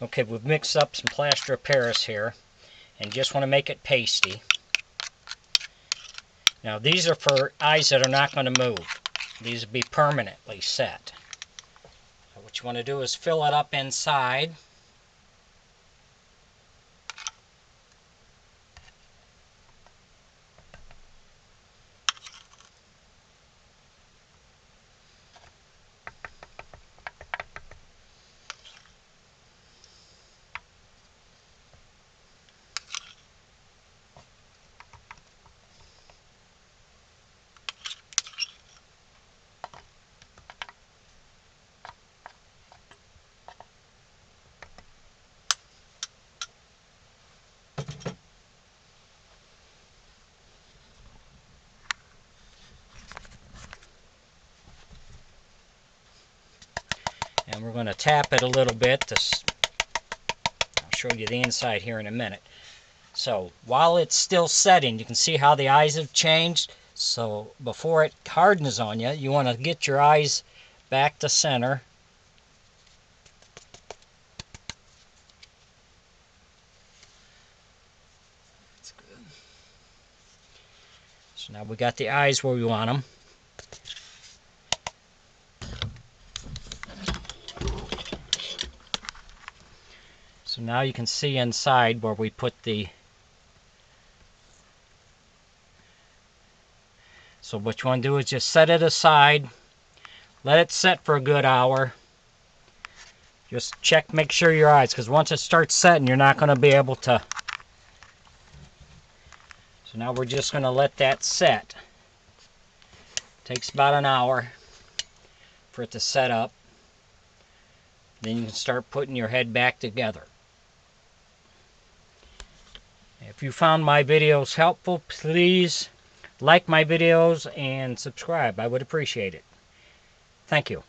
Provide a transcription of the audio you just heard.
Okay, we've mixed up some plaster of Paris here and just want to make it pasty. Now these are for eyes that are not going to move. These will be permanently set. So what you want to do is fill it up inside. And we're going to tap it a little bit. I'll show you the inside here in a minute. So while it's still setting, you can see how the eyes have changed. So before it hardens on you, you want to get your eyes back to center. That's good. So now we got the eyes where we want them. So now you can see inside where we put the... So what you want to do is just set it aside. Let it set for a good hour. Just check, make sure your eyes, because once it starts setting, you're not going to be able to... So now we're just going to let that set. Takes about an hour for it to set up. Then you can start putting your head back together. If you found my videos helpful, please like my videos and subscribe. I would appreciate it. Thank you.